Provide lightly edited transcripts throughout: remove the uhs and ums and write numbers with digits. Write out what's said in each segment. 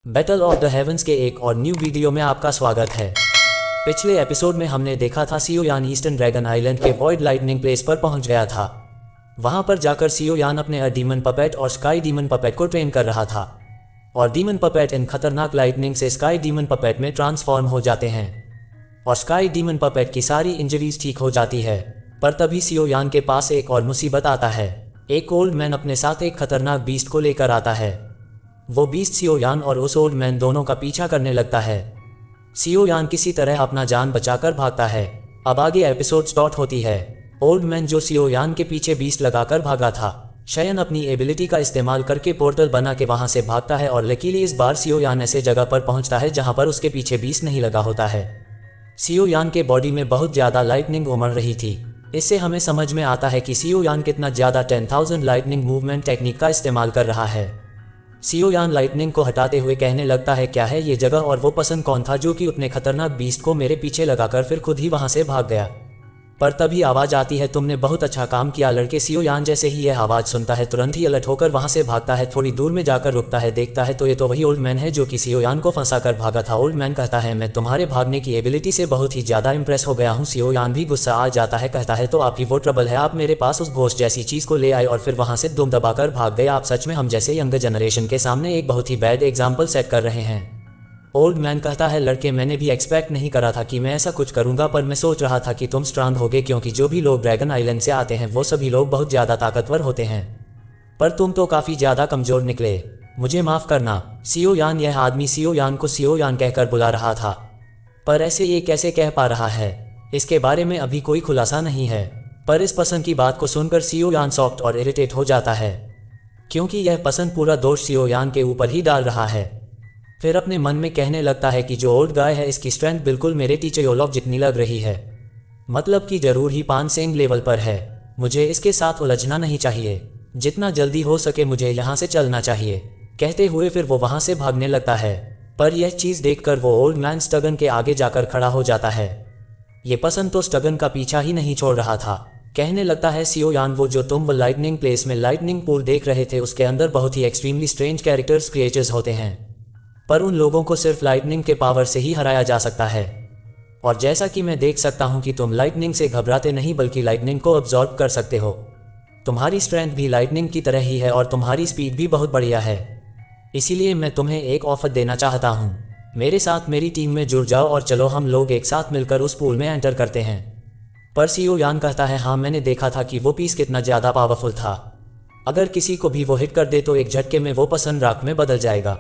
Battle of the heavens के एक और न्यू वीडियो में आपका स्वागत है। पिछले एपिसोड में हमने देखा था सियो यान ईस्टर्न ड्रैगन आइलैंड के वॉइड लाइटनिंग प्लेस पर पहुंच गया था। वहां पर जाकर सियो यान अपने डीमन पपेट और स्काई डीमन पपेट को ट्रेन कर रहा था और डीमन पपेट इन खतरनाक लाइटनिंग से स्काई डीमन पपेट में ट्रांसफॉर्म हो जाते हैं और स्काई डीमन पपेट की सारी इंजरीज ठीक हो जाती है। पर तभी सियो यान के पास एक और मुसीबत आता है। एक ओल्ड मैन अपने साथ एक खतरनाक बीस्ट को लेकर आता है। वो बीस्ट सियो यान और उस ओल्ड मैन दोनों का पीछा करने लगता है। सियो यान किसी तरह अपना जान बचाकर भागता है। अब आगे एपिसोड स्टार्ट होती है। ओल्ड मैन जो सियो यान के पीछे बीस्ट लगाकर भागा था, शयन अपनी एबिलिटी का इस्तेमाल करके पोर्टल बना के वहां से भागता है और लकीली इस बार सियो यान ऐसे जगह पर पहुंचता है जहां पर उसके पीछे बीस्ट नहीं लगा होता है। सियो यान के बॉडी में बहुत ज्यादा लाइटनिंग उमड़ रही थी। इससे हमें समझ में आता है कि सियो यान कितना ज्यादा 10,000 लाइटनिंग मूवमेंट टेक्निक का इस्तेमाल कर रहा है। सियो यान लाइटनिंग को हटाते हुए कहने लगता है, क्या है ये जगह और वो पर्सन कौन था जो कि उतने खतरनाक बीस्ट को मेरे पीछे लगाकर फिर खुद ही वहां से भाग गया। पर तभी आवाज आती है, तुमने बहुत अच्छा काम किया लड़के। सियो यान जैसे ही यह आवाज सुनता है तुरंत ही अलर्ट होकर वहां से भागता है। थोड़ी दूर में जाकर रुकता है, देखता है तो ये तो वही ओल्ड मैन है जो कि सियो यान को फंसा कर भागा था। ओल्ड मैन कहता है, मैं तुम्हारे भागने की एबिलिटी से बहुत ही ज्यादा इंप्रेस हो गया हूँ। सियो यान भी गुस्सा आ जाता है, कहता है तो आप ही वो ट्रबल है, आप मेरे पास उस घोस्ट जैसी चीज को ले आए और फिर वहां से दुम दबाकर भाग गए। आप सच में हम जैसे यंगर जनरेशन के सामने एक बहुत ही बैड एग्जाम्पल सेट कर रहे हैं। ओल्ड मैन कहता है, लड़के मैंने भी एक्सपेक्ट नहीं करा था कि मैं ऐसा कुछ करूंगा, पर मैं सोच रहा था कि तुम स्ट्रांग होगे क्योंकि जो भी लोग ड्रैगन आइलैंड से आते हैं वो सभी लोग बहुत ज़्यादा ताकतवर होते हैं, पर तुम तो काफ़ी ज़्यादा कमज़ोर निकले, मुझे माफ़ करना। सियो यान, यह आदमी सियो यान को सियो यान कहकर बुला रहा था, पर ऐसे ये कैसे कह पा रहा है, इसके बारे में अभी कोई खुलासा नहीं है। पर इस पसंद की बात को सुनकर सियो यान सॉफ्ट और इरिटेट हो जाता है क्योंकि यह पसंद पूरा दोष सियो यान के ऊपर ही डाल रहा है। फिर अपने मन में कहने लगता है कि जो ओल्ड गाय है इसकी स्ट्रेंथ बिल्कुल मेरे टीचर योलॉफ जितनी लग रही है, मतलब कि जरूर ही 5 सेंग लेवल पर है। मुझे इसके साथ उलझना नहीं चाहिए, जितना जल्दी हो सके मुझे यहाँ से चलना चाहिए। कहते हुए फिर वो वहाँ से भागने लगता है। पर यह चीज़ देखकर वो ओल्ड मैन स्टगन के आगे जाकर खड़ा हो जाता है। ये पसंद तो स्टगन का पीछा ही नहीं छोड़ रहा था। कहने लगता है, सियो यान वो जो तुम वो लाइटनिंग प्लेस में लाइटनिंग पूल देख रहे थे उसके अंदर बहुत ही एक्सट्रीमली स्ट्रेंज कैरेक्टर्स क्रिएचर्स होते हैं, पर उन लोगों को सिर्फ लाइटनिंग के पावर से ही हराया जा सकता है। और जैसा कि मैं देख सकता हूं कि तुम लाइटनिंग से घबराते नहीं बल्कि लाइटनिंग को अब्जॉर्ब कर सकते हो। तुम्हारी स्ट्रेंथ भी लाइटनिंग की तरह ही है और तुम्हारी स्पीड भी बहुत बढ़िया है। इसीलिए मैं तुम्हें एक ऑफर देना चाहता हूं, मेरे साथ मेरी टीम में जुड़ जाओ और चलो हम लोग एक साथ मिलकर उस पूल में एंटर करते हैं। पर सियो यान कहता है, हाँ मैंने देखा था कि वो पीस कितना ज़्यादा पावरफुल था। अगर किसी को भी वो हिट कर दे तो एक झटके में वो पसंद राख में बदल जाएगा।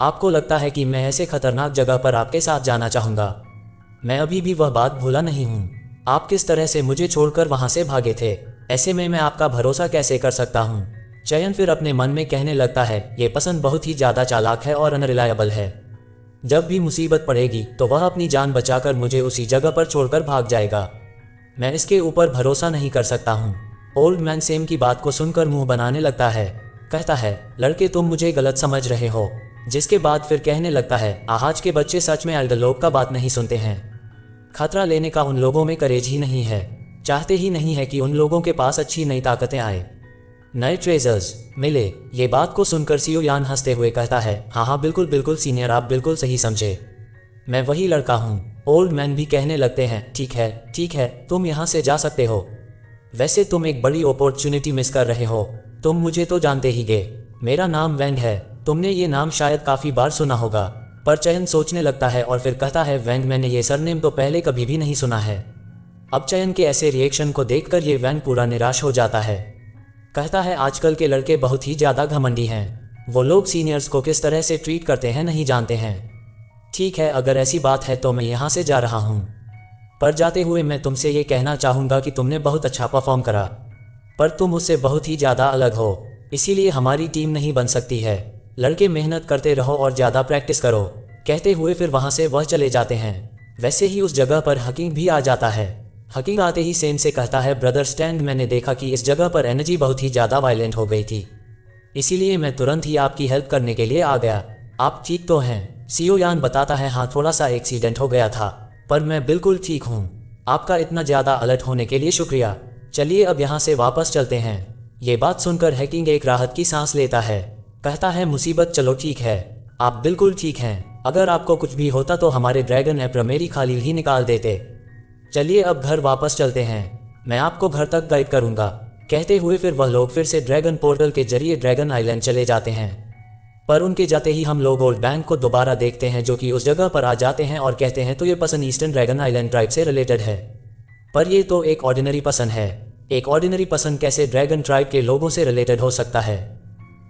आपको लगता है कि मैं ऐसे खतरनाक जगह पर आपके साथ जाना चाहूँगा? मैं अभी भी वह बात भूला नहीं हूँ। आप किस तरह से मुझे छोड़कर वहाँ से भागे थे, ऐसे में मैं आपका भरोसा कैसे कर सकता हूँ? चयन फिर अपने मन में कहने लगता है, ये पसंद बहुत ही ज़्यादा चालाक है और अनरिलायबल है। जब भी मुसीबत पड़ेगी तो वह अपनी जान बचाकर मुझे उसी जगह पर छोड़कर भाग जाएगा। मैं इसके ऊपर भरोसा नहीं कर सकता हूँ। ओल्ड मैन सेम की बात को सुनकर मुँह बनाने लगता है। कहता है, लड़के तुम मुझे गलत समझ रहे हो। जिसके बाद फिर कहने लगता है, आज के बच्चे सच में एल्डर लोग का बात नहीं सुनते हैं। खतरा लेने का उन लोगों में करेज ही नहीं है, चाहते ही नहीं है कि उन लोगों के पास अच्छी नई ताकतें आए, नए ट्रेजर्स मिले। ये बात को सुनकर सियो यान हंसते हुए कहता है, हाँ बिल्कुल बिल्कुल सीनियर, आप बिल्कुल सही समझे, मैं वही लड़का हूँ। ओल्ड मैन भी कहने लगते हैं, ठीक है तुम यहाँ से जा सकते हो। वैसे तुम एक बड़ी अपॉर्चुनिटी मिस कर रहे हो। तुम मुझे तो जानते ही गे, मेरा नाम वैंग है। तुमने ये नाम शायद काफ़ी बार सुना होगा। पर चयन सोचने लगता है और फिर कहता है, वैंग, मैंने ये सरनेम तो पहले कभी भी नहीं सुना है। अब चयन के ऐसे रिएक्शन को देखकर ये वैंग पूरा निराश हो जाता है। कहता है, आजकल के लड़के बहुत ही ज़्यादा घमंडी हैं, वो लोग सीनियर्स को किस तरह से ट्रीट करते हैं नहीं जानते हैं। ठीक है, अगर ऐसी बात है तो मैं यहाँ से जा रहा हूँ, पर जाते हुए मैं तुमसे ये कहना चाहूँगा कि तुमने बहुत अच्छा परफॉर्म करा, पर तुम उससे बहुत ही ज़्यादा अलग हो, इसीलिए हमारी टीम नहीं बन सकती है। लड़के मेहनत करते रहो और ज़्यादा प्रैक्टिस करो। कहते हुए फिर वहाँ से वह चले जाते हैं। वैसे ही उस जगह पर हकिंग भी आ जाता है। हकिंग आते ही सेन से कहता है, ब्रदर स्टैंड, मैंने देखा कि इस जगह पर एनर्जी बहुत ही ज़्यादा वायलेंट हो गई थी, इसीलिए मैं तुरंत ही आपकी हेल्प करने के लिए आ गया। आप ठीक तो हैं? सियो यान बताता है, हाँ थोड़ा सा एक्सीडेंट हो गया था, पर मैं बिल्कुल ठीक हूँ। आपका इतना ज़्यादा अलर्ट होने के लिए शुक्रिया। चलिए अब यहाँ से वापस चलते हैं। ये बात सुनकर हैकिंग एक राहत की सांस लेता है। कहता है, मुसीबत चलो ठीक है, आप बिल्कुल ठीक हैं, अगर आपको कुछ भी होता तो हमारे ड्रैगन एम्परर मेरी खाली ही निकाल देते। चलिए अब घर वापस चलते हैं, मैं आपको घर तक गाइड करूंगा। कहते हुए फिर वह लोग फिर से ड्रैगन पोर्टल के जरिए ड्रैगन आइलैंड चले जाते हैं। पर उनके जाते ही हम लोग ओल्ड बैंक को दोबारा देखते हैं, जो कि उस जगह पर आ जाते हैं और कहते हैं तो ये person eastern dragon island tribe से रिलेटेड है। पर ये तो एक ऑर्डिनरी पर्सन है, एक ऑर्डिनरी पर्सन कैसे ड्रैगन ट्राइब के लोगों से रिलेटेड हो सकता है?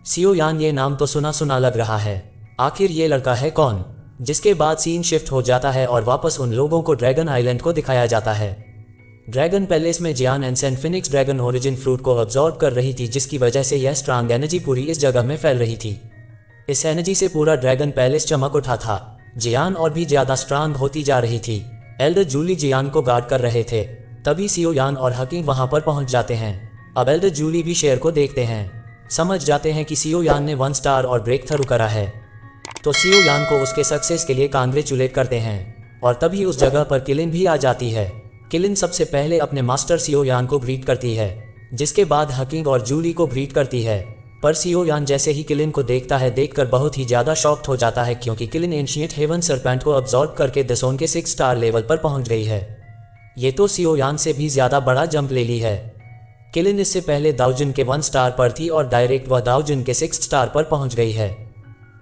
सियो यान, ये नाम तो सुना सुना लग रहा है, आखिर ये लड़का है कौन? जिसके बाद सीन शिफ्ट हो जाता है और वापस उन लोगों को ड्रैगन आइलैंड को दिखाया जाता है। ड्रैगन पैलेस में Jian ancient phoenix dragon origin fruit को अब्जॉर्ब कर रही थी, जिसकी वजह से यह स्ट्रांग एनर्जी पूरी इस जगह में फैल रही थी। इस एनर्जी से पूरा ड्रैगन पैलेस चमक उठा था। जियान और भी ज्यादा स्ट्रांग होती जा रही थी। एल्डर जूली जियान को गार्ड कर रहे थे, तभी सियो यान और हकीम वहां पर पहुंच जाते हैं। अब एल्डर जूली भी शेर को देखते हैं, समझ जाते हैं कि सियो यान ने 1 स्टार और ब्रेक थ्रू करा है, तो सियो यान को उसके सक्सेस के लिए कांग्रेचुलेट करते हैं। और तभी उस जगह पर किलिन भी आ जाती है। किलिन सबसे पहले अपने मास्टर सियो यान को ग्रीट करती है, जिसके बाद हकीम और जूली को ग्रीट करती है। पर सियो यान जैसे ही किलिन को देखता है, देखकर बहुत ही ज्यादा शॉक्ड हो जाता है, क्योंकि किलिन एंशिएंट हेवन सरपेंट को अब्सॉर्ब करके दसोन के 6 स्टार लेवल पर पहुंच गई है। ये तो सियो यान से भी ज्यादा बड़ा जंप ले ली है। किलिन इससे पहले दाउजिन के 1 स्टार पर थी और डायरेक्ट वह दाउजिन के 6 स्टार पर पहुंच गई है,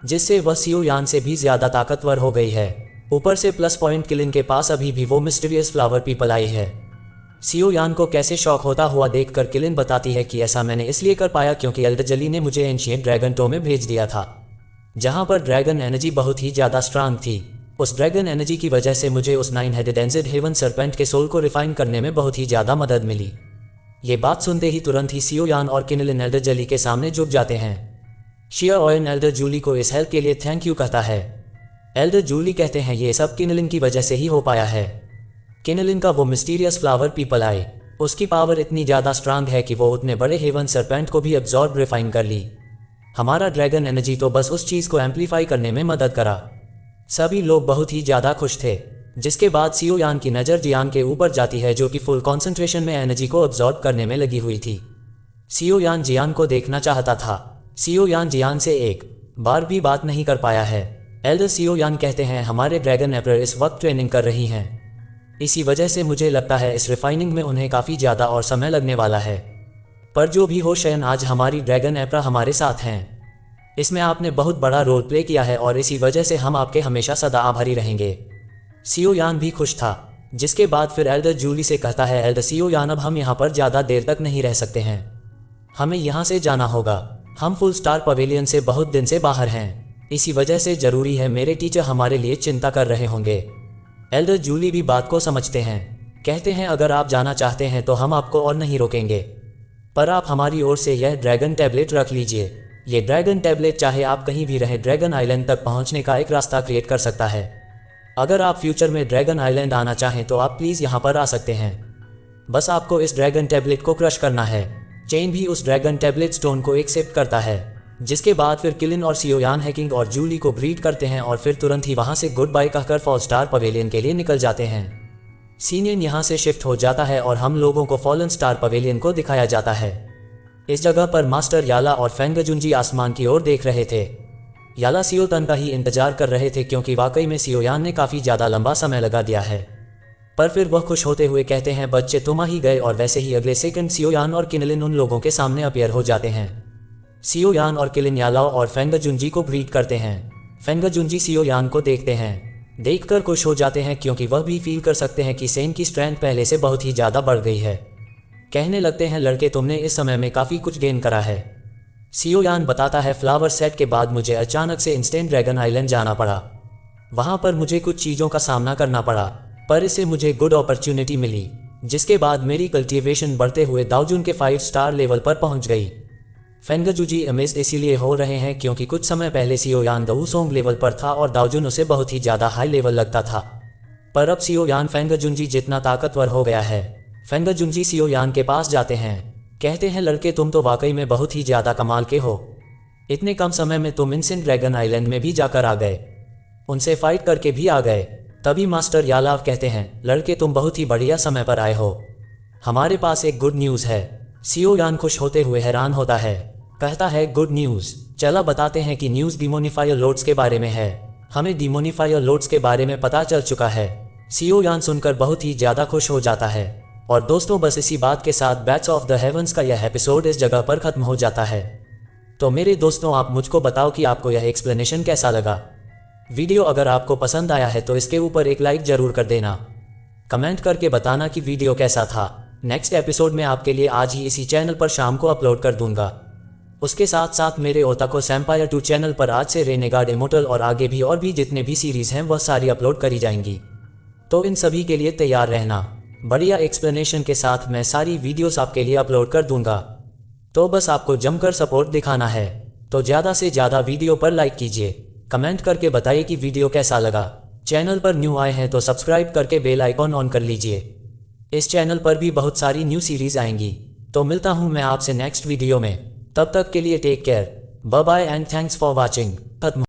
जिससे वह सियो यान से भी ज्यादा ताकतवर हो गई है। ऊपर से प्लस पॉइंट किलिन के पास अभी भी वो मिस्टीरियस फ्लावर पीपल आई है। सियो यान को कैसे शॉक होता हुआ देखकर किलिन बताती है कि ऐसा मैंने इसलिए कर पाया क्योंकि एल्डर जली ने मुझे एंशिएंट ड्रैगन टो में भेज दिया था, जहां पर ड्रैगन एनर्जी बहुत ही ज्यादा स्ट्रांग थी। उस ड्रैगन एनर्जी की वजह से मुझे उस 9 हेडेड एंजेड हेवन सरपेंट के सोल को रिफाइन करने में बहुत ही ज्यादा मदद मिली। ये बात सुनते ही तुरंत ही सियो यान और किनिलिन एल्डर जली के सामने झुक जाते हैं। शिया ओयन एल्डर जूली को इस हेल्प के लिए थैंक यू कहता है। एल्डर जूली कहते हैं ये सब किनिलिन की वजह से ही हो पाया है। किनिलिन का वो मिस्टीरियस फ्लावर पीपल आए, उसकी पावर इतनी ज़्यादा स्ट्रांग है कि वो उतने बड़े हेवन सरपेंट को भी अब्जॉर्ब रिफाइन कर ली। हमारा ड्रैगन एनर्जी तो बस उस चीज़ को एम्पलीफाई करने में मदद करा। सभी लोग बहुत ही ज़्यादा खुश थे, जिसके बाद सियो यान की नज़र जियान के ऊपर जाती है, जो कि फुल कॉन्सेंट्रेशन में एनर्जी को अब्जॉर्ब करने में लगी हुई थी। सियो यान जियान को देखना चाहता था। सियो यान जियान से एक बार भी बात नहीं कर पाया है। एल्डर सियो यान कहते हैं हमारे ड्रैगन एम्परर इस वक्त ट्रेनिंग कर रही हैं, इसी वजह से मुझे लगता है इस रिफाइनिंग में उन्हें काफ़ी ज़्यादा और समय लगने वाला है। पर जो भी हो शयन, आज हमारी ड्रैगन एम्परर हमारे साथ हैं। इसमें आपने बहुत बड़ा रोल प्ले किया है और इसी वजह से हम आपके हमेशा सदा आभारी रहेंगे। सियो यान भी खुश था, जिसके बाद फिर एल्डर जूली से कहता है एल्डर सियो यान, अब हम यहाँ पर ज़्यादा देर तक नहीं रह सकते हैं, हमें यहाँ से जाना होगा। हम फुल स्टार पवेलियन से बहुत दिन से बाहर हैं, इसी वजह से ज़रूरी है, मेरे टीचर हमारे लिए चिंता कर रहे होंगे। एल्डर जूली भी बात को समझते हैं, कहते हैं अगर आप जाना चाहते हैं तो हम आपको और नहीं रोकेंगे, पर आप हमारी ओर से यह ड्रैगन टैबलेट रख लीजिए। ये ड्रैगन टैबलेट चाहे आप कहीं भी रहे ड्रैगन आइलैंड तक पहुंचने का एक रास्ता क्रिएट कर सकता है। अगर आप फ्यूचर में ड्रैगन आइलैंड आना चाहें तो आप प्लीज़ यहाँ पर आ सकते हैं, बस आपको इस ड्रैगन टैबलेट को क्रश करना है। चेन भी उस ड्रैगन टैबलेट स्टोन को एक्सेप्ट करता है, जिसके बाद फिर किलिन और सियो यान हैकिंग और जूली को ग्रीट करते हैं और फिर तुरंत ही वहां से गुड बाय कहकर फॉल स्टार पवेलियन के लिए निकल जाते हैं। सीनियन यहाँ से शिफ्ट हो जाता है और हम लोगों को फॉलन स्टार पवेलियन को दिखाया जाता है। इस जगह पर मास्टर याला और फेंगजुंजी आसमान की ओर देख रहे थे। याला सियो तन का ही इंतजार कर रहे थे, क्योंकि वाकई में सियो यान ने काफ़ी ज़्यादा लंबा समय लगा दिया है। पर फिर वह खुश होते हुए कहते हैं बच्चे तुम आ ही गए, और वैसे ही अगले सेकंड सियो यान और किनिलिन उन लोगों के सामने अपीयर हो जाते हैं। सियो यान और किलिन यालाओ और फेंगजुंजी को ग्रीट करते हैं। फेंगजुंजी सियो यान को देखते हैं, देखकर खुश हो जाते हैं, क्योंकि वह भी फील कर सकते हैं कि सेन की स्ट्रेंथ पहले से बहुत ही ज़्यादा बढ़ गई है। कहने लगते हैं लड़के तुमने इस समय में काफ़ी कुछ गेन करा है। सियो यान बताता है फ्लावर सेट के बाद मुझे अचानक से इंस्टेंट ड्रैगन आइलैंड जाना पड़ा, वहाँ पर मुझे कुछ चीज़ों का सामना करना पड़ा, पर इससे मुझे गुड अपॉर्चुनिटी मिली, जिसके बाद मेरी कल्टीवेशन बढ़ते हुए दाउजुन के 5 स्टार लेवल पर पहुँच गई। फेंगजुंजी अमेज्ड इसीलिए हो रहे हैं क्योंकि कुछ समय पहले सियो यान दाउसोंग लेवल पर था और दाउजुन उसे बहुत ही ज़्यादा हाई लेवल लगता था, पर अब सियो यान फेंगजुंजी जितना ताकतवर हो गया है। फेंगजुंजी सियो यान के पास जाते हैं, कहते हैं लड़के तुम तो वाकई में बहुत ही ज़्यादा कमाल के हो, इतने कम समय में तुम इंसेंट ड्रैगन आइलैंड में भी जाकर आ गए, उनसे फाइट करके भी आ गए। तभी मास्टर यालाव कहते हैं लड़के तुम बहुत ही बढ़िया समय पर आए हो, हमारे पास एक गुड न्यूज़ है। सियो यान खुश होते हुए हैरान होता है, कहता है गुड न्यूज़, चला बताते हैं कि न्यूज़ डिमोनिफायर लोड्स के बारे में है। हमें डिमोनिफायर लोड्स के बारे में पता चल चुका है। सीओ यान सुनकर बहुत ही ज़्यादा खुश हो जाता है। और दोस्तों बस इसी बात के साथ बैट्स ऑफ द हेवंस का यह एपिसोड इस जगह पर ख़त्म हो जाता है। तो मेरे दोस्तों आप मुझको बताओ कि आपको यह एक्सप्लेनेशन कैसा लगा। वीडियो अगर आपको पसंद आया है तो इसके ऊपर एक लाइक ज़रूर कर देना। कमेंट करके बताना कि वीडियो कैसा था। नेक्स्ट एपिसोड में आपके लिए आज ही इसी चैनल पर शाम को अपलोड कर दूंगा। उसके साथ साथ मेरे ओताको सैम्पायर 2 चैनल पर आज से रेनेगार्ड इमोर्टल और आगे भी और भी जितने भी सीरीज़ हैं वह सारी अपलोड करी जाएंगी। तो इन सभी के लिए तैयार रहना। बढ़िया एक्सप्लेनेशन के साथ मैं सारी वीडियोस आपके लिए अपलोड कर दूंगा। तो बस आपको जमकर सपोर्ट दिखाना है। तो ज़्यादा से ज़्यादा वीडियो पर लाइक कीजिए। कमेंट करके बताइए कि वीडियो कैसा लगा। चैनल पर न्यू आए हैं तो सब्सक्राइब करके बेल आइकॉन ऑन कर लीजिए। इस चैनल पर भी बहुत सारी न्यू सीरीज़ आएंगी। तो मिलता हूँ मैं आपसे नेक्स्ट वीडियो में। तब तक के लिए take care, bye bye and thanks for watching. खत्म।